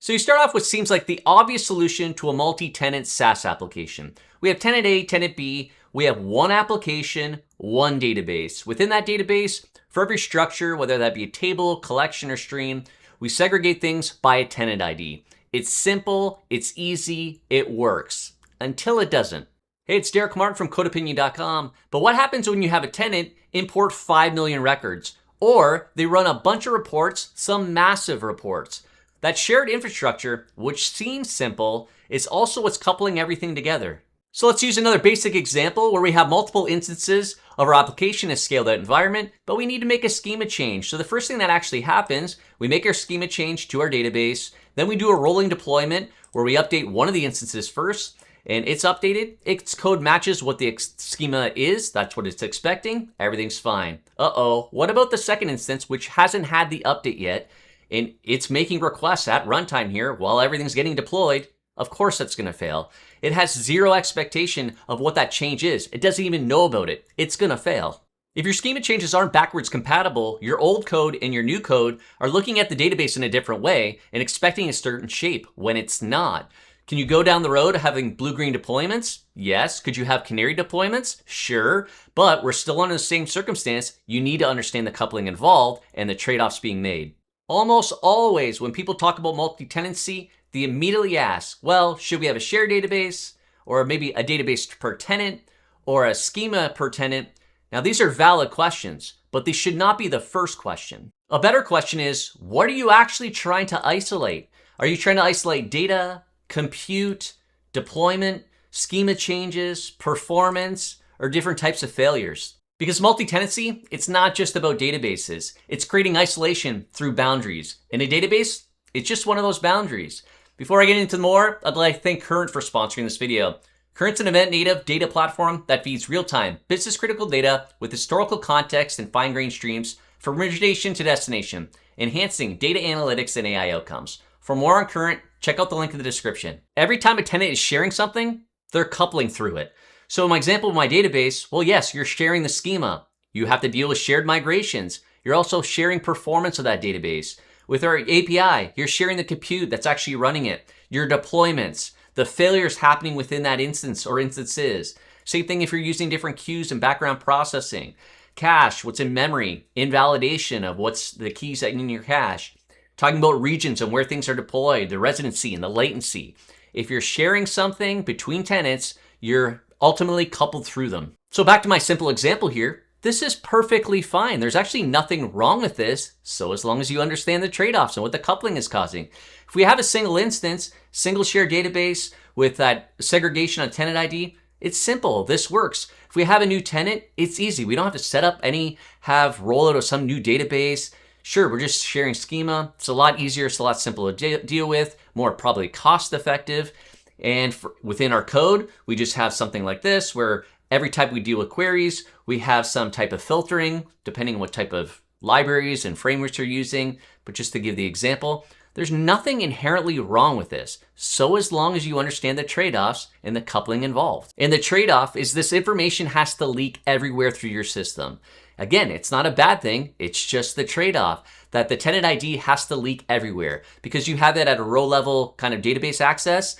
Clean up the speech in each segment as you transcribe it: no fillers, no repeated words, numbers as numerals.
So you start off with what seems like the obvious solution to a multi-tenant SaaS application. We have tenant A, tenant B. We have one application, one database. Within that database, for every structure, whether that be a table, collection, or stream, we segregate things by a tenant ID. It's simple, it's easy, it works. Until it doesn't. Hey, it's Derek Martin from CodeOpinion.com. But what happens when you have a tenant import 5 million records? Or they run a bunch of reports, some massive reports. That shared infrastructure, which seems simple, is also what's coupling everything together. So let's use another basic example where we have multiple instances of our application in a scaled out environment, but we need to make a schema change. So the first thing that actually happens, we make our schema change to our database, then we do a rolling deployment where we update one of the instances first, and it's updated. Its code matches what the schema is. That's what it's expecting. Everything's fine. What about the second instance, which hasn't had the update yet, and it's making requests at runtime here while everything's getting deployed? Of course that's going to fail. It has zero expectation of what that change is. It doesn't even know about it. It's going to fail. If your schema changes aren't backwards compatible, your old code and your new code are looking at the database in a different way and expecting a certain shape when it's not. Can you go down the road having blue-green deployments? Yes. Could you have canary deployments? Sure. But we're still under the same circumstance. You need to understand the coupling involved and the trade-offs being made. Almost always when people talk about multi-tenancy, they immediately ask, well, should we have a shared database or maybe a database per tenant or a schema per tenant? Now, these are valid questions, but they should not be the first question. A better question is, what are you actually trying to isolate? Are you trying to isolate data, compute, deployment, schema changes, performance, or different types of failures? Because multi-tenancy, it's not just about databases. It's creating isolation through boundaries. In a database, it's just one of those boundaries. Before I get into more, I'd like to thank Kurrent for sponsoring this video. Kurrent's an event-native data platform that feeds real-time, business-critical data with historical context and fine-grained streams from origination to destination, enhancing data analytics and AI outcomes. For more on Kurrent, check out the link in the description. Every time a tenant is sharing something, they're coupling through it. So in my example of my database, well, yes, you're sharing the schema. You have to deal with shared migrations. You're also sharing performance of that database. With our API, you're sharing the compute that's actually running it, your deployments, the failures happening within that instance or instances. Same thing if you're using different queues and background processing. Cache, what's in memory, invalidation of what's the keys that in your cache. Talking about regions and where things are deployed, the residency and the latency. If you're sharing something between tenants, you're ultimately coupled through them. So back to my simple example here. This is perfectly fine. There's actually nothing wrong with this, so as long as you understand the trade-offs and what the coupling is causing. If we have a single instance, single shared database with that segregation on tenant ID, it's simple. This works. If we have a new tenant, it's easy. We don't have to set up have rollout of some new database. Sure, we're just sharing schema. It's a lot easier. It's a lot simpler to deal with, more probably cost-effective. And within our code, we just have something like this where every time we deal with queries, we have some type of filtering, depending on what type of libraries and frameworks you're using. But just to give the example, there's nothing inherently wrong with this, so as long as you understand the trade-offs and the coupling involved. And the trade-off is this information has to leak everywhere through your system. Again, it's not a bad thing, it's just the trade-off that the tenant ID has to leak everywhere. Because you have it at a row-level kind of database access,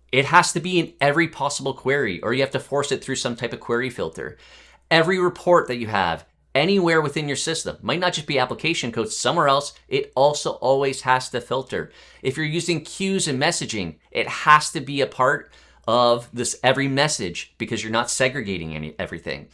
it has to be in every possible query, or you have to force it through some type of query filter. Every report that you have anywhere within your system, might not just be application code somewhere else, it also always has to filter. If you're using queues and messaging, it has to be a part of this every message because you're not segregating everything.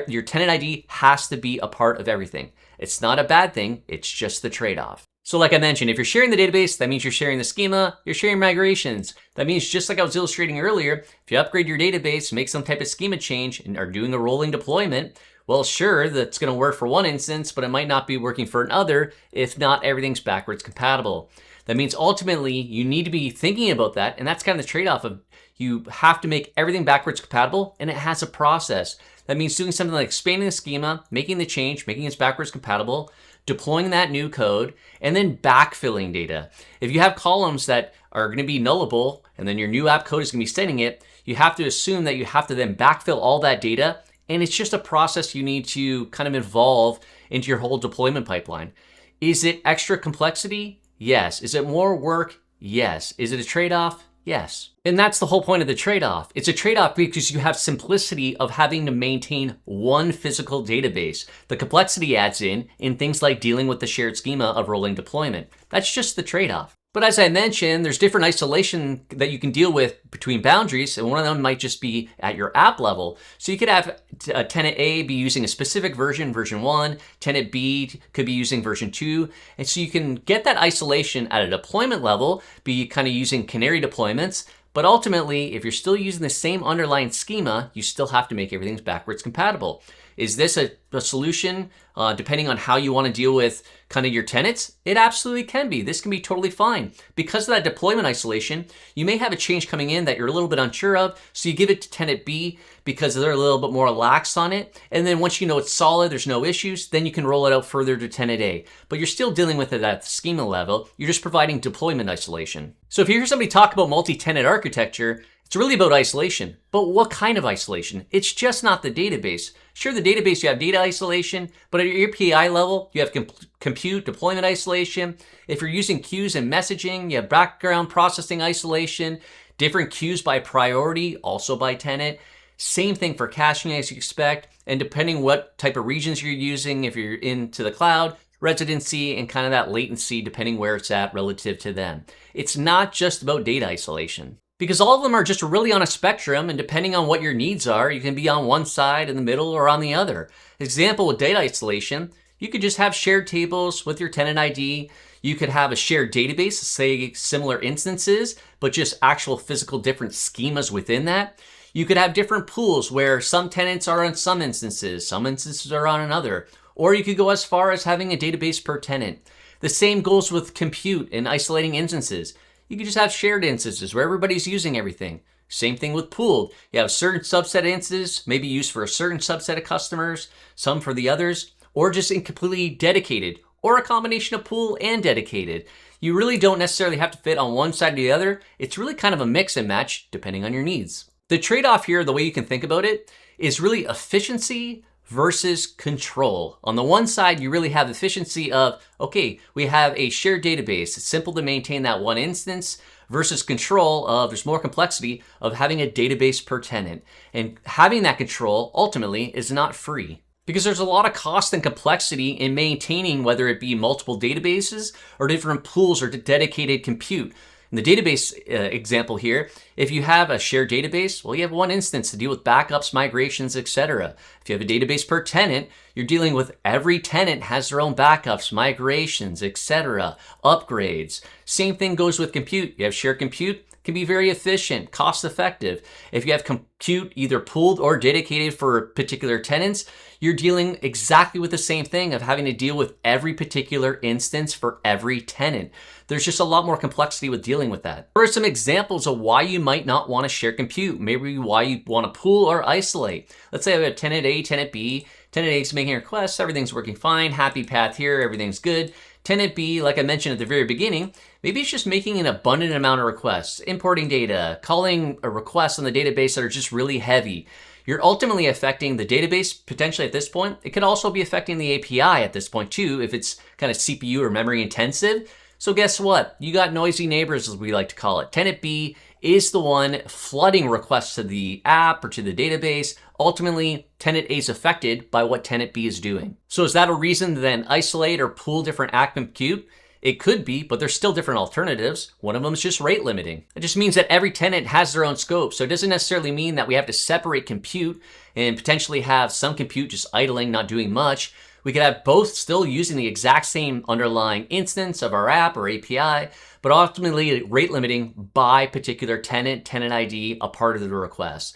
Your tenant ID has to be a part of everything. It's not a bad thing, it's just the trade-off. So like I mentioned, if you're sharing the database, that means you're sharing the schema, you're sharing migrations. That means just like I was illustrating earlier, if you upgrade your database, make some type of schema change and are doing a rolling deployment, well, sure, that's going to work for one instance, but it might not be working for another if not everything's backwards compatible. That means ultimately you need to be thinking about that, and that's kind of the trade-off of you have to make everything backwards compatible, and it has a process. That means doing something like expanding the schema, making the change, making it backwards compatible, deploying that new code, and then backfilling data. If you have columns that are going to be nullable, and then your new app code is going to be sending it, you have to assume that you have to then backfill all that data, and it's just a process you need to kind of evolve into your whole deployment pipeline. Is it extra complexity? Yes. Is it more work? Yes. Is it a trade-off? Yes. And that's the whole point of the trade-off. It's a trade-off because you have simplicity of having to maintain one physical database. The complexity adds in things like dealing with the shared schema of rolling deployment. That's just the trade-off. But as I mentioned, there's different isolation that you can deal with between boundaries, and one of them might just be at your app level. So you could have tenant A be using a specific version, version 1, tenant B could be using version 2, and so you can get that isolation at a deployment level, be kind of using canary deployments, but ultimately, if you're still using the same underlying schema, you still have to make everything backwards compatible. Is this a solution depending on how you want to deal with kind of your tenants? It absolutely can be. This can be totally fine. Because of that deployment isolation, you may have a change coming in that you're a little bit unsure of, so you give it to tenant B because they're a little bit more lax on it. And then once you know it's solid, there's no issues, then you can roll it out further to tenant A. But you're still dealing with it at the schema level. You're just providing deployment isolation. So if you hear somebody talk about multi-tenant architecture, it's really about isolation. But what kind of isolation? It's just not the database. Sure, the database, you have data isolation, but at your API level, you have compute deployment isolation. If you're using queues and messaging, you have background processing isolation, different queues by priority, also by tenant. Same thing for caching as you expect. And depending what type of regions you're using, if you're into the cloud, residency, and kind of that latency, depending where it's at relative to them. It's not just about data isolation. Because all of them are just really on a spectrum, and depending on what your needs are, you can be on one side, in the middle, or on the other. Example with data isolation, you could just have shared tables with your tenant ID. You could have a shared database, say similar instances, but just actual physical different schemas within that. You could have different pools where some tenants are on some instances are on another. Or you could go as far as having a database per tenant. The same goes with compute and isolating instances. You can just have shared instances where everybody's using everything. Same thing with pooled. You have certain subset instances, maybe used for a certain subset of customers, some for the others, or just in completely dedicated, or a combination of pool and dedicated. You really don't necessarily have to fit on one side or the other. It's really kind of a mix and match depending on your needs. The trade-off here, the way you can think about it, is really efficiency versus control. On the one side, you really have efficiency of, okay, we have a shared database. It's simple to maintain that one instance versus control of, there's more complexity of having a database per tenant. And having that control ultimately is not free because there's a lot of cost and complexity in maintaining whether it be multiple databases or different pools or dedicated compute. In the database example here, if you have a shared database, well, you have one instance to deal with backups, migrations, etc. If you have a database per tenant, you're dealing with every tenant has their own backups, migrations, etc., upgrades. Same thing goes with compute. You have shared compute, can be very efficient, cost effective. If you have compute either pooled or dedicated for particular tenants, you're dealing exactly with the same thing of having to deal with every particular instance for every tenant. There's just a lot more complexity with dealing with that. Here are some examples of why you might not want to share compute, maybe why you want to pool or isolate. Let's say I have tenant A, tenant B. Tenant A is making requests, everything's working fine, happy path here, everything's good. Tenant B, like I mentioned at the very beginning, maybe it's just making an abundant amount of requests, importing data, calling a request on the database that are just really heavy. You're ultimately affecting the database potentially at this point. It could also be affecting the API at this point too, if it's kind of CPU or memory intensive. So guess what? You got noisy neighbors, as we like to call it. Tenant B is the one flooding requests to the app or to the database. Ultimately, tenant A is affected by what tenant B is doing. So is that a reason to then isolate or pool different app compute? It could be, but there's still different alternatives. One of them is just rate limiting. It just means that every tenant has their own scope. So it doesn't necessarily mean that we have to separate compute and potentially have some compute just idling, not doing much. We could have both still using the exact same underlying instance of our app or API, but ultimately rate limiting by particular tenant, tenant ID, a part of the request.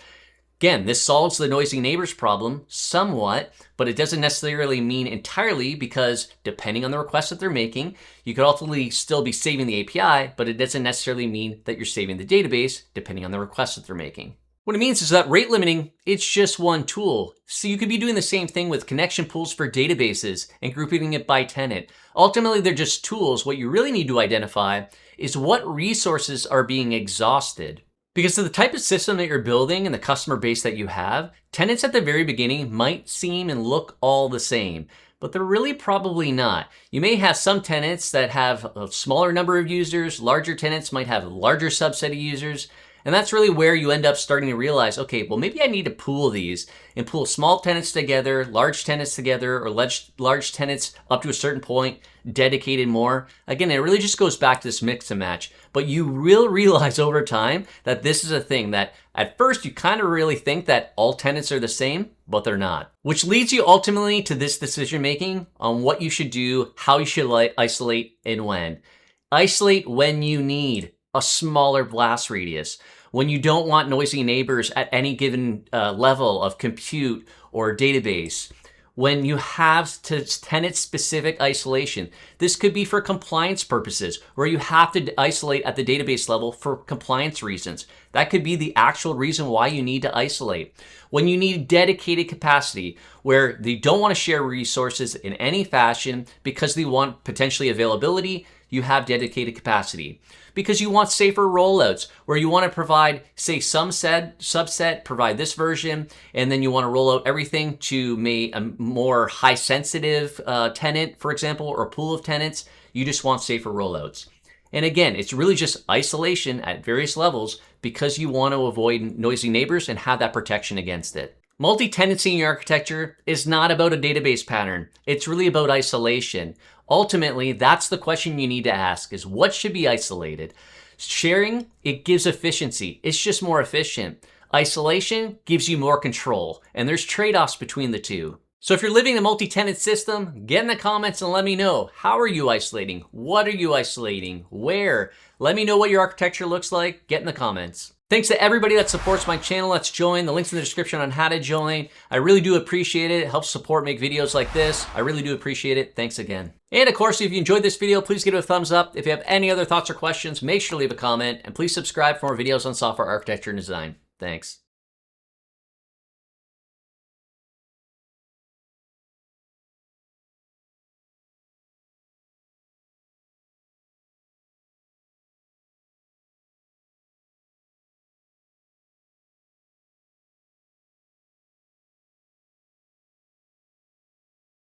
Again, this solves the noisy neighbors problem somewhat, but it doesn't necessarily mean entirely because depending on the request that they're making, you could ultimately still be saving the API, but it doesn't necessarily mean that you're saving the database depending on the request that they're making. What it means is that rate limiting, it's just one tool. So you could be doing the same thing with connection pools for databases and grouping it by tenant. Ultimately, they're just tools. What you really need to identify is what resources are being exhausted. Because of the type of system that you're building and the customer base that you have, tenants at the very beginning might seem and look all the same. but they're really probably not. You may have some tenants that have a smaller number of users, larger tenants might have a larger subset of users, and that's really where you end up starting to realize, okay, well, maybe I need to pool these and pool small tenants together, large tenants together, or large tenants up to a certain point, dedicated more. Again, it really just goes back to this mix and match. But you will realize over time that this is a thing that at first you kind of really think that all tenants are the same, but they're not. Which leads you ultimately to this decision making on what you should do, how you should isolate, and when. Isolate when you need a smaller blast radius, when you don't want noisy neighbors at any given level of compute or database, when you have tenant-specific isolation. This could be for compliance purposes, where you have to isolate at the database level for compliance reasons. That could be the actual reason why you need to isolate. When you need dedicated capacity, where they don't want to share resources in any fashion because they want potentially availability, you have dedicated capacity. Because you want safer rollouts, where you want to provide, say, some subset, provide this version, and then you want to roll out everything to a more high-sensitive tenant, for example, or a pool of tenants. You just want safer rollouts. And again, it's really just isolation at various levels because you want to avoid noisy neighbors and have that protection against it. Multi-tenancy in your architecture is not about a database pattern. It's really about isolation. Ultimately, that's the question you need to ask, is what should be isolated? Sharing, it gives efficiency. It's just more efficient. Isolation gives you more control, and there's trade-offs between the two. So if you're living in a multi-tenant system, get in the comments and let me know. How are you isolating? What are you isolating? Where? Let me know what your architecture looks like. Get in the comments. Thanks to everybody that supports my channel. Let's join. The link's in the description on how to join. I really do appreciate it. It helps support make videos like this. I really do appreciate it. Thanks again. And of course, if you enjoyed this video, please give it a thumbs up. If you have any other thoughts or questions, make sure to leave a comment. And please subscribe for more videos on software architecture and design. Thanks.